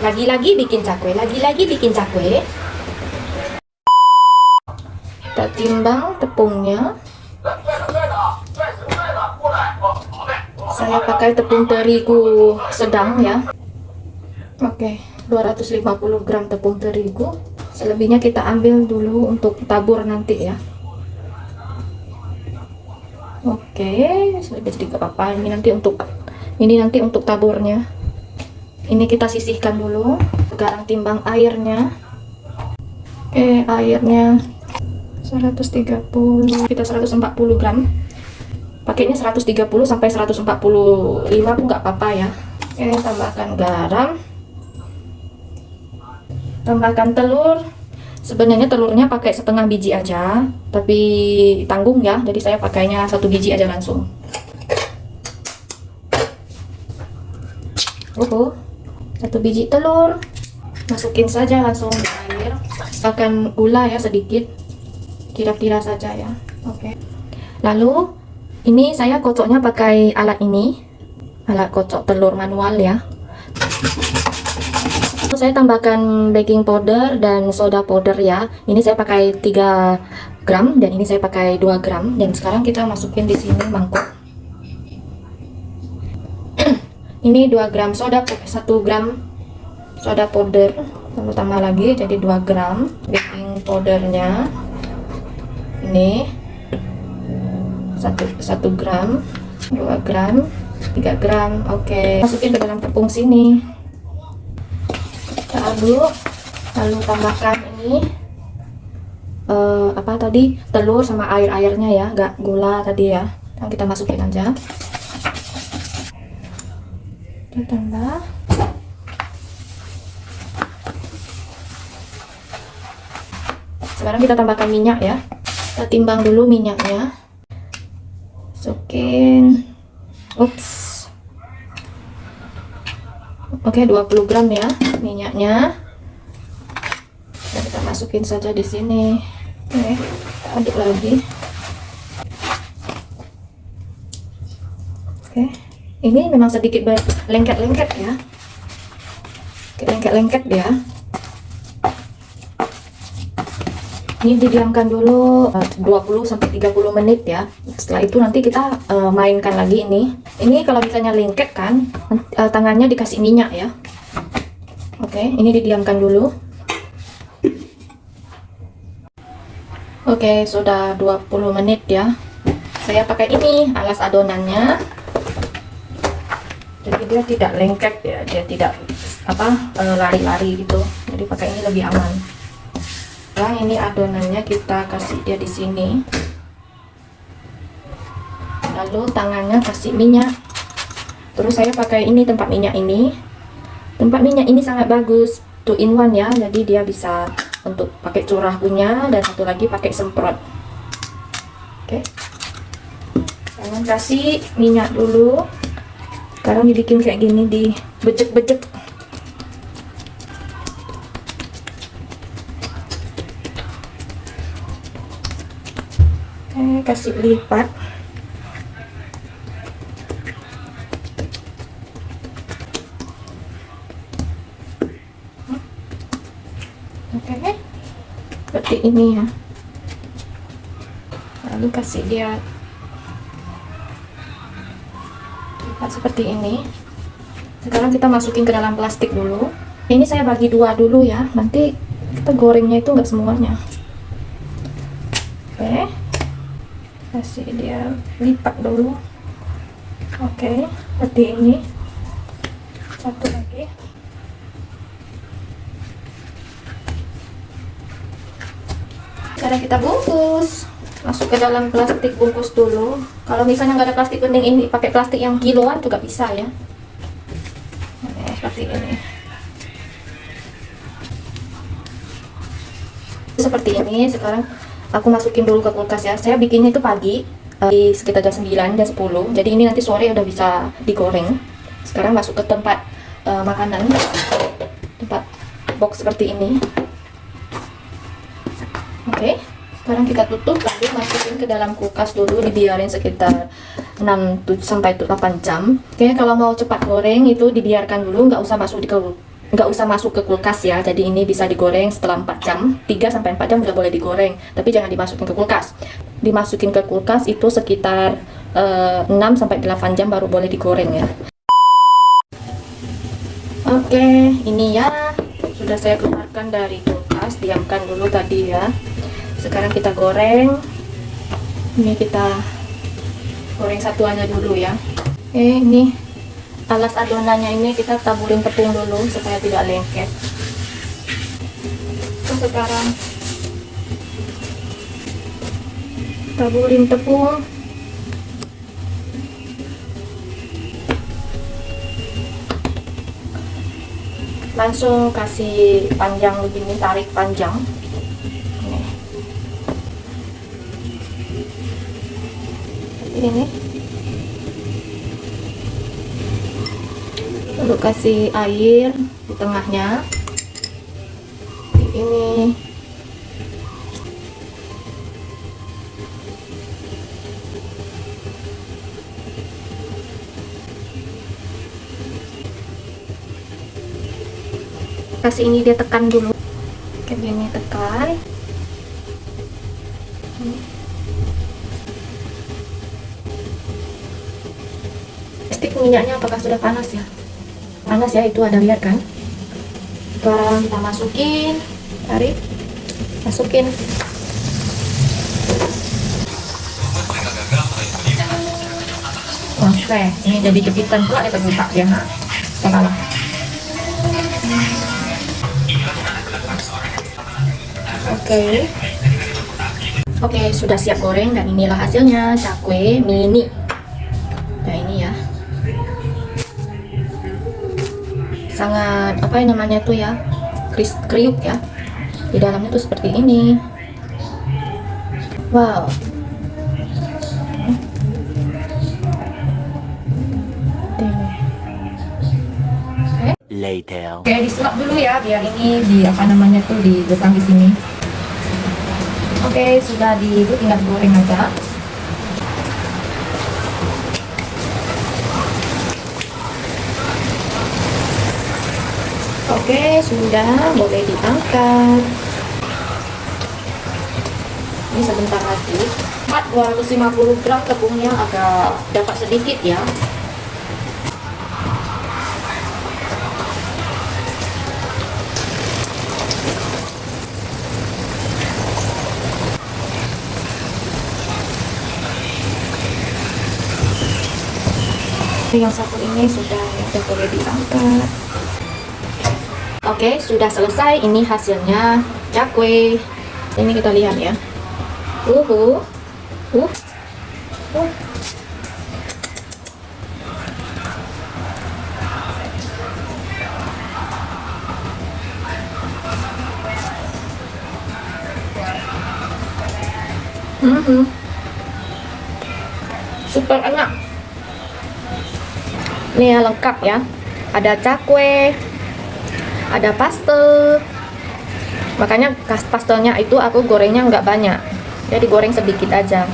Lagi-lagi bikin cakwe, lagi-lagi bikin cakwe. Kita timbang tepungnya. Saya pakai tepung terigu sedang ya. Oke, 250 gram tepung terigu. Selebihnya kita ambil dulu untuk tabur nanti ya. Oke, sedikit apa-apa. Ini nanti untuk taburnya. Ini kita sisihkan dulu. Sekarang timbang airnya. Oke, airnya 130, kita 140 gram. Pakainya 130 sampai 145 pun nggak apa-apa ya. Oke, tambahkan garam. Tambahkan telur. Sebenarnya telurnya pakai setengah biji aja, tapi tanggung ya, jadi saya pakainya 1 biji aja langsung. 1 biji telur, masukin saja langsung di air. Tambahkan gula ya sedikit, kira-kira saja ya. Oke. Lalu ini saya kocoknya pakai alat ini, alat kocok telur manual ya. Saya tambahkan baking powder dan soda powder ya. Ini saya pakai 3 gram dan ini saya pakai 2 gram. Dan sekarang kita masukin di sini mangkuk. Ini 2 gram soda, 1 gram soda powder. Lalu tambah lagi jadi 2 gram baking powdernya. Ini 1 gram, 2 gram, 3 gram. Oke, masukin ke dalam tepung sini. Lalu tambahkan ini apa tadi, telur sama airnya ya, nggak gula tadi ya. Nah, kita masukin aja, kita tambah. Sekarang kita tambahkan minyak ya. Kita timbang dulu minyaknya, masukin. Oke, 20 gram ya minyaknya. Dan kita masukin saja di sini. Oke, kita aduk lagi. Oke, ini memang sedikit lengket-lengket ya. Lengket-lengket ya. Ini didiamkan dulu 20 sampai 30 menit ya. Setelah itu nanti kita mainkan lagi ini. Ini kalau misalnya lengket kan, tangannya dikasih minyak ya. Oke, ini didiamkan dulu. Oke, sudah 20 menit ya. Saya pakai ini alas adonannya. Jadi dia tidak lengket ya, dia tidak lari-lari gitu. Jadi pakai ini lebih aman. Nah, ini adonannya kita kasih dia di sini. Lalu tangannya kasih minyak. Terus saya pakai ini tempat minyak ini. Tempat minyak ini sangat bagus, 2 in 1 ya. Jadi dia bisa untuk pakai curah punya dan satu lagi pakai semprot. Oke. Jangan kasih minyak dulu. Sekarang dibikin kayak gini, dibejek-bejek. Kasih lipat. Oke, seperti ini ya. Lalu kasih dia lipat seperti ini. Sekarang kita masukin ke dalam plastik dulu. Ini saya bagi 2 dulu ya, nanti kita gorengnya itu enggak semuanya. Oke, kasih dia lipat dulu. Oke, seperti ini. Satu lagi. Sekarang kita bungkus, masuk ke dalam plastik, bungkus dulu. Kalau misalnya nggak ada plastik bening ini, pakai plastik yang kiloan juga bisa ya. Oke, seperti ini. Seperti ini. Sekarang aku masukin dulu ke kulkas ya. Saya bikinnya itu pagi, di sekitar jam 9, jam 10. Jadi ini nanti sore udah bisa digoreng. Sekarang masuk ke tempat makanan, tempat box seperti ini. Oke, sekarang kita tutup, lalu masukin ke dalam kulkas dulu, dibiarin sekitar 6 sampai 8 jam. Oke, kalau mau cepat goreng itu dibiarkan dulu, nggak usah masuk nggak usah masuk ke kulkas ya. Jadi ini bisa digoreng setelah 4 jam, 3 sampai 4 jam udah boleh digoreng. Tapi jangan dimasukin ke kulkas. Dimasukin ke kulkas itu sekitar 6 sampai 8 jam baru boleh digoreng ya. Oke, ini ya sudah saya keluarkan dari kulkas, diamkan dulu tadi ya. Sekarang kita goreng. Ini kita goreng satuannya dulu ya. Oke, ini alas adonannya ini kita taburin tepung dulu supaya tidak lengket. Sekarang taburin tepung. Langsung kasih panjang begini, tarik panjang. Ini lalu kasih air di tengahnya. Ini kasih, ini dia tekan dulu kayak gini, tekan. Stik minyaknya apakah sudah panas ya? Panas ya, itu ada, lihat kan. Sekarang kita masukin, tarik, masukin. Oke, ini jadi jepitan pula ya, terbuka ya. Salah. Oke, sudah siap goreng dan inilah hasilnya, cakwe mini. Nah ini ya, sangat apa yang namanya tuh ya, kriuk ya. Di dalamnya tuh seperti ini. Wow. Later. Oke, disuap dulu ya biar ini di apa namanya tuh diletak di sini. Oke, sudah tinggal goreng aja. Oke, sudah boleh diangkat. Ini sebentar lagi. 250 gram tepungnya agak dapat sedikit ya. Yang satu ini sudah boleh diangkat. Oke, sudah selesai. Ini hasilnya cakwe. Ini kita lihat ya. Super enak. Ini ya, lengkap ya. Ada cakwe, ada pastel. Makanya pastelnya itu aku gorengnya nggak banyak, jadi goreng sedikit aja.